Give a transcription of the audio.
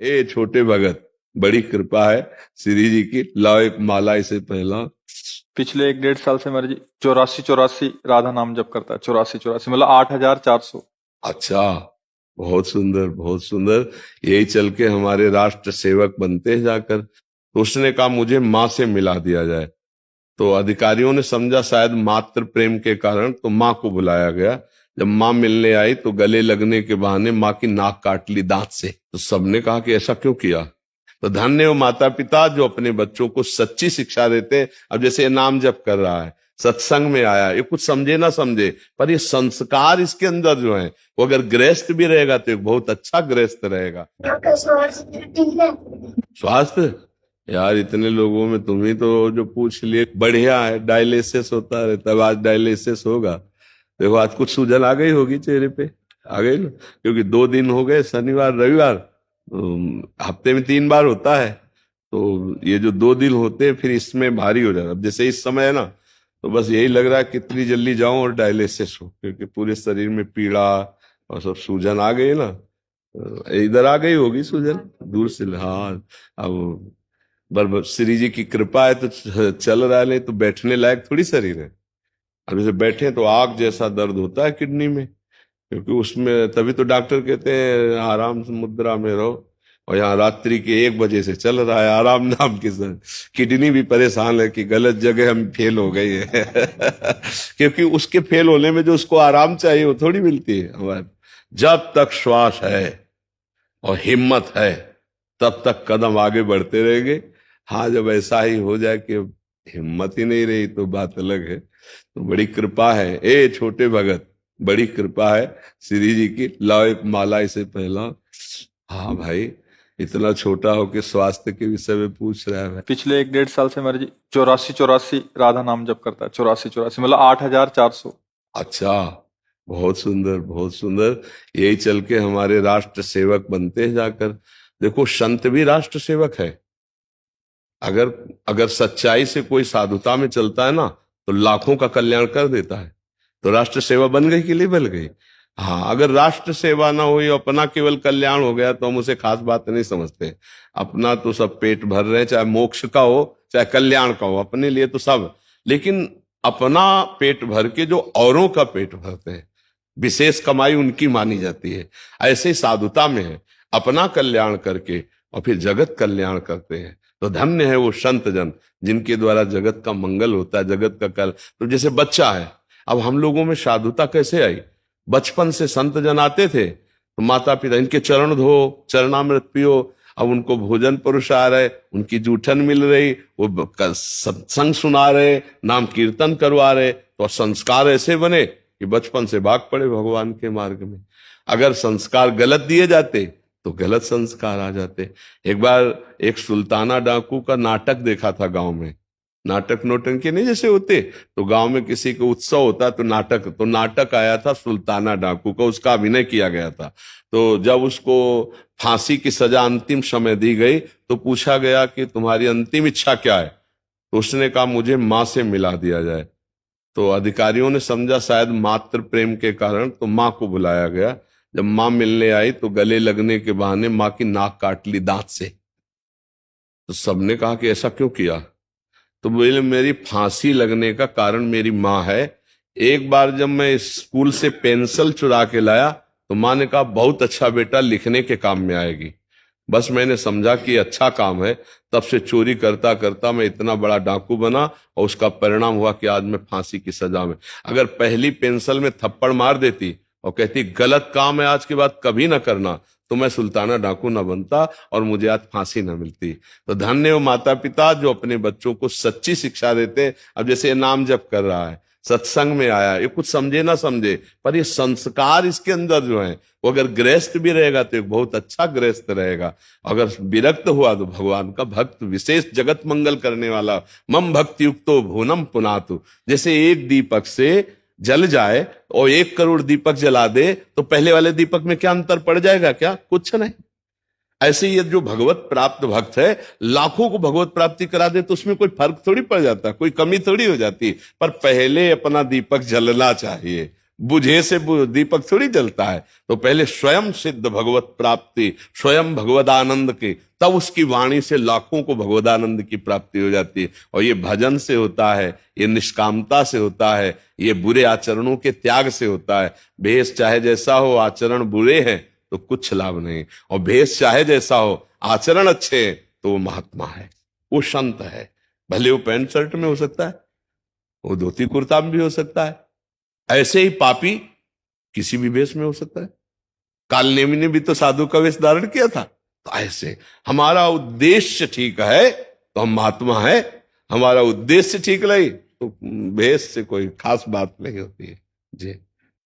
ए छोटे भगत, बड़ी कृपा है श्री जी की, लाओ एक माला इसे पहला। पिछले 1-1.5 साल से मेरे जी 84 राधा नाम जप करता है। 84 मतलब 8400। अच्छा, बहुत सुंदर बहुत सुंदर। यही चल के हमारे राष्ट्र सेवक बनते हैं जाकर। तो उसने कहा मुझे माँ से मिला दिया जाए। तो अधिकारियों ने समझा शायद मातृ प्रेम के कारण, तो माँ को बुलाया गया। जब माँ मिलने आई तो गले लगने के बहाने माँ की नाक काट ली दांत से। तो सबने कहा कि ऐसा क्यों किया। तो धन्य हो माता पिता जो अपने बच्चों को सच्ची शिक्षा देते हैं। अब जैसे ये नाम जप कर रहा है, सत्संग में आया, ये कुछ समझे ना समझे, पर ये संस्कार इसके अंदर जो है, वो अगर गृहस्थ भी रहेगा तो एक बहुत अच्छा गृहस्थ रहेगा। स्वास्थ्य यार, इतने लोगों में तुम ही तो जो पूछ लिए। बढ़िया है, डायलिसिस होता रहता है, आज डायलिसिस होगा। देखो आज कुछ सूजन आ गई होगी चेहरे पे, आ गई ना, क्योंकि 2 दिन हो गए, शनिवार रविवार, हफ्ते में 3 बार होता है। तो ये जो 2 दिन होते हैं फिर इसमें भारी हो जाता है। अब जैसे इस समय है ना, तो बस यही लग रहा है कितनी जल्दी जाऊं और डायलिसिस हो, क्योंकि पूरे शरीर में पीड़ा और सब सूजन आ गई ना। इधर आ गई होगी सूजन दूर से। हाँ, अब श्री जी की कृपा है तो चल रहा है, नहीं तो बैठने लायक थोड़ी शरीर है। अब जैसे बैठे तो आग जैसा दर्द होता है किडनी में, क्योंकि उसमें तभी तो डॉक्टर कहते हैं आराम से मुद्रा में रहो। और यहाँ रात्रि के 1 बजे से चल रहा है आराम नाम के सर। किडनी भी परेशान है कि गलत जगह हम फेल हो गए हैं क्योंकि उसके फेल होने में जो उसको आराम चाहिए वो थोड़ी मिलती है हमारे। जब तक श्वास है और हिम्मत है तब तक कदम आगे बढ़ते रहेंगे। हाँ, जब ऐसा ही हो जाए कि हिम्मत ही नहीं रही तो बात अलग है। तो बड़ी कृपा है ए छोटे भगत, बड़ी कृपा है श्री जी की, लाओ एक माला इसे पहला। हाँ भाई, इतना छोटा हो के स्वास्थ्य के विषय में पूछ रहा है। पिछले 1-1.5 साल से मेरे जी 84 राधा नाम जप करता है। 84 मतलब 8400। अच्छा, बहुत सुंदर बहुत सुंदर। यही चल के हमारे राष्ट्र सेवक बनते हैं जाकर। देखो संत भी राष्ट्र सेवक है। अगर अगर सच्चाई से कोई साधुता में चलता है ना, तो लाखों का कल्याण कर देता है। तो राष्ट्र सेवा बन गई कि नहीं बन गई। हाँ, अगर राष्ट्र सेवा ना हुई, अपना केवल कल्याण हो गया, तो हम उसे खास बात नहीं समझते। अपना तो सब पेट भर रहे हैं, चाहे मोक्ष का हो चाहे कल्याण का हो, अपने लिए तो सब। लेकिन अपना पेट भर के जो औरों का पेट भरते हैं, विशेष कमाई उनकी मानी जाती है। ऐसे ही साधुता में है, अपना कल्याण करके और फिर जगत कल्याण करते हैं। तो धन्य है वो संत जन जिनके द्वारा जगत का मंगल होता है, जगत का कल। तो जैसे बच्चा है, अब हम लोगों में साधुता कैसे आई। बचपन से संत जन आते थे तो माता पिता इनके चरण धो, चरणामृत पियो। अब उनको भोजन परोसा रहे, उनकी जूठन मिल रही, वो सत्संग सुना रहे, नाम कीर्तन करवा रहे, तो संस्कार ऐसे बने कि बचपन से भाग पड़े भगवान के मार्ग में। अगर संस्कार गलत दिए जाते तो गलत संस्कार आ जाते। एक बार एक सुल्ताना डाकू का नाटक देखा था गांव में। नाटक नोटंकी नहीं जैसे होते, तो गांव में किसी का उत्सव होता तो नाटक आया था सुल्ताना डाकू का, उसका अभिनय किया गया था। तो जब उसको फांसी की सजा अंतिम समय दी गई तो पूछा गया कि तुम्हारी अंतिम इच्छा क्या है। तो उसने कहा मुझे माँ से मिला दिया जाए। तो अधिकारियों ने समझा शायद मातृ प्रेम के कारण, तो माँ को बुलाया गया। जब माँ मिलने आई तो गले लगने के बहाने माँ की नाक काट ली दांत से। तो सबने कहा कि ऐसा क्यों किया। तो बोले मेरी फांसी लगने का कारण मेरी माँ है। एक बार जब मैं स्कूल से पेंसिल चुरा के लाया तो माँ ने कहा बहुत अच्छा बेटा, लिखने के काम में आएगी। बस मैंने समझा कि अच्छा काम है, तब से चोरी करता करता मैं इतना बड़ा डाकू बना और उसका परिणाम हुआ कि आज मैं फांसी की सजा में। अगर पहली पेंसिल में थप्पड़ मार देती और कहती गलत काम है आज के बाद कभी ना करना, तो मैं सुल्ताना डाकू ना बनता और मुझे आज फांसी ना मिलती। तो धन्य हो माता पिता जो अपने बच्चों को सच्ची शिक्षा देते हैं। अब जैसे ये नाम जप कर रहा है, सत्संग में आया, ये कुछ समझे ना समझे, पर ये संस्कार इसके अंदर जो है, वो अगर गृहस्थ भी रहेगा तो एक बहुत अच्छा गृहस्थ रहेगा। अगर विरक्त हुआ तो भगवान का भक्त, विशेष जगत मंगल करने वाला। मम भक्ति युक्तो भुवनम पुनातु। जैसे एक दीपक से जल जाए और 1 करोड़ दीपक जला दे तो पहले वाले दीपक में क्या अंतर पड़ जाएगा, क्या कुछ नहीं। ऐसे ही ये जो भगवत प्राप्त भक्त है, लाखों को भगवत प्राप्ति करा दे तो उसमें कोई फर्क थोड़ी पड़ जाता, कोई कमी थोड़ी हो जाती। पर पहले अपना दीपक जलना चाहिए, बुझे से दीपक थोड़ी जलता है। तो पहले स्वयं सिद्ध भगवत प्राप्ति, स्वयं भगवद आनंद के, तब उसकी वाणी से लाखों को भगवदानंद की प्राप्ति हो जाती है। और ये भजन से होता है, ये निष्कामता से होता है, ये बुरे आचरणों के त्याग से होता है। भेष चाहे जैसा हो, आचरण बुरे हैं तो कुछ लाभ नहीं, और भेष चाहे जैसा हो, आचरण अच्छे हैं तो वो महात्मा है, वो संत है। भले वो पैंट शर्ट में हो सकता है, वो धोती कुर्ता में भी हो सकता है, ऐसे ही पापी किसी भी वेश में हो सकता है। कालनेमी ने भी तो साधु का वेश धारण किया था। तो ऐसे हमारा उद्देश्य ठीक है तो हम महात्मा है, हमारा उद्देश्य ठीक नहीं तो वेश से कोई खास बात नहीं होती है जी।